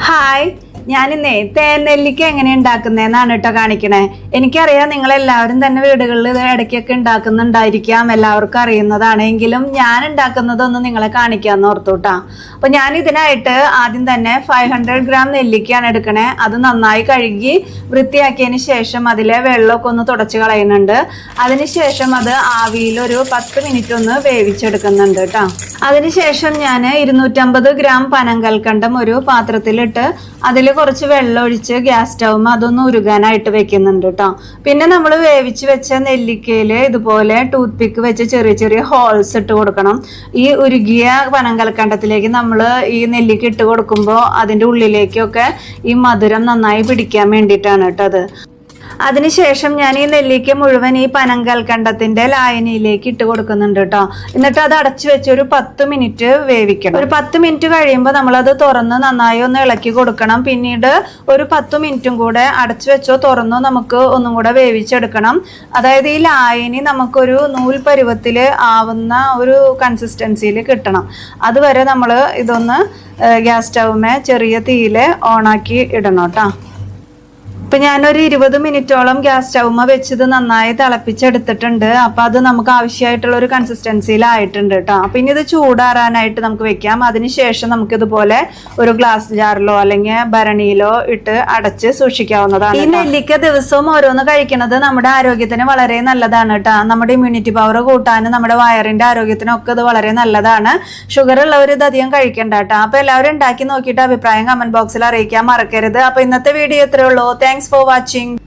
Hi, ഞാനിന്നേ തേനെല്ലിക്ക എങ്ങനെ ഉണ്ടാക്കുന്നതെന്നാണ് കേട്ടോ കാണിക്കണേ. എനിക്കറിയാം നിങ്ങളെല്ലാവരും തന്നെ വീടുകളിൽ ഇത് ഇടയ്ക്കൊക്കെ ഉണ്ടാക്കുന്നുണ്ടായിരിക്കാം, എല്ലാവർക്കും അറിയുന്നതാണെങ്കിലും ഞാൻ ഉണ്ടാക്കുന്നതൊന്നും നിങ്ങളെ കാണിക്കാമെന്ന് ഓർത്തു കേട്ടോ. അപ്പോൾ ഞാൻ ഇതിനായിട്ട് ആദ്യം തന്നെ 500 ഗ്രാം നെല്ലിക്കയാണ് എടുക്കണേ. അത് നന്നായി കഴുകി വൃത്തിയാക്കിയതിന് ശേഷം അതിലെ വെള്ളമൊക്കെ ഒന്ന് തുടച്ച് കളയുന്നുണ്ട്. അതിനുശേഷം അത് ആവിയിൽ ഒരു 10 മിനിറ്റ് ഒന്ന് വേവിച്ചെടുക്കുന്നുണ്ട് കേട്ടോ. അതിനുശേഷം ഞാൻ 250 ഗ്രാം പനങ്കൽക്കണ്ടം ഒരു പാത്രത്തിലിട്ട് അതിൽ കുറച്ച് വെള്ളം ഒഴിച്ച് ഗ്യാസ് സ്റ്റൗമ്മ അതൊന്ന് ഉരുകാനായിട്ട് വെക്കുന്നുണ്ട് കേട്ടോ. പിന്നെ നമ്മൾ വേവിച്ച് വെച്ച നെല്ലിക്കയിൽ ഇതുപോലെ ടൂത്ത് പിക്ക് വെച്ച് ചെറിയ ചെറിയ ഹോൾസ് ഇട്ട് കൊടുക്കണം. ഈ ഉരുകിയ പനങ്കൽക്കണ്ടത്തിലേക്ക് നമ്മൾ ഈ നെല്ലിക്ക ഇട്ട് കൊടുക്കുമ്പോൾ അതിൻ്റെ ഉള്ളിലേക്കൊക്കെ ഈ മധുരം നന്നായി പിടിക്കാൻ വേണ്ടിയിട്ടാണ് കേട്ടോ അത്. അതിനുശേഷം ഞാൻ ഈ നെല്ലിക്ക മുഴുവൻ ഈ പനങ്കൽക്കണ്ടത്തിന്റെ ലായനിയിലേക്ക് ഇട്ട് കൊടുക്കുന്നുണ്ട് കേട്ടോ. എന്നിട്ട് അത് അടച്ചു വെച്ച് ഒരു 10 മിനിറ്റ് വേവിക്കണം. ഒരു 10 മിനിറ്റ് കഴിയുമ്പോൾ നമ്മളത് തുറന്ന് നന്നായി ഒന്ന് ഇളക്കി കൊടുക്കണം. പിന്നീട് ഒരു 10 മിനിറ്റും കൂടെ അടച്ചു വെച്ചോ തുറന്നോ നമുക്ക് ഒന്നും കൂടെ വേവിച്ചെടുക്കണം. അതായത് ഈ ലായനി നമുക്കൊരു നൂൽ പരുവത്തിൽ ആവുന്ന ഒരു കൺസിസ്റ്റൻസിയിൽ കിട്ടണം. അതുവരെ നമ്മൾ ഇതൊന്ന് ഗ്യാസ് സ്റ്റൗമേ ചെറിയ തീയിൽ ഓണാക്കി ഇടണം കേട്ടോ. ഇപ്പം ഞാനൊരു 20 മിനിറ്റോളം ഗ്യാസ് സ്റ്റൗമ്മ വെച്ചത് നന്നായി തിളപ്പിച്ചെടുത്തിട്ടുണ്ട്. അപ്പം അത് നമുക്ക് ആവശ്യമായിട്ടുള്ള ഒരു കൺസിസ്റ്റൻസിയിലായിട്ടുണ്ട് കേട്ടോ. അപ്പം ഇനി ഇത് ചൂടാറാനായിട്ട് നമുക്ക് വെക്കാം. അതിനുശേഷം നമുക്കിതുപോലെ ഒരു ഗ്ലാസ് ജാറിലോ അല്ലെങ്കിൽ ഭരണിയിലോ ഇട്ട് അടച്ച് സൂക്ഷിക്കാവുന്നതാണ്. ഈ നെല്ലിക്ക ദിവസവും ഓരോന്ന് കഴിക്കുന്നത് നമ്മുടെ ആരോഗ്യത്തിന് വളരെ നല്ലതാണ് കേട്ടോ. നമ്മുടെ ഇമ്മ്യൂണിറ്റി പവർ കൂട്ടാനും നമ്മുടെ വയറിന്റെ ആരോഗ്യത്തിനൊക്കെ ഇത് വളരെ നല്ലതാണ്. ഷുഗർ ഉള്ളവർ ഇത് അധികം കഴിക്കണ്ട കേട്ടോ. അപ്പം എല്ലാവരും ഉണ്ടാക്കി നോക്കിയിട്ട് അഭിപ്രായം കമന്റ് ബോക്സിൽ അറിയിക്കാൻ മറക്കരുത്. അപ്പം ഇന്നത്തെ വീഡിയോ ഇത്രയേ ഉള്ളൂ. Thanks for watching.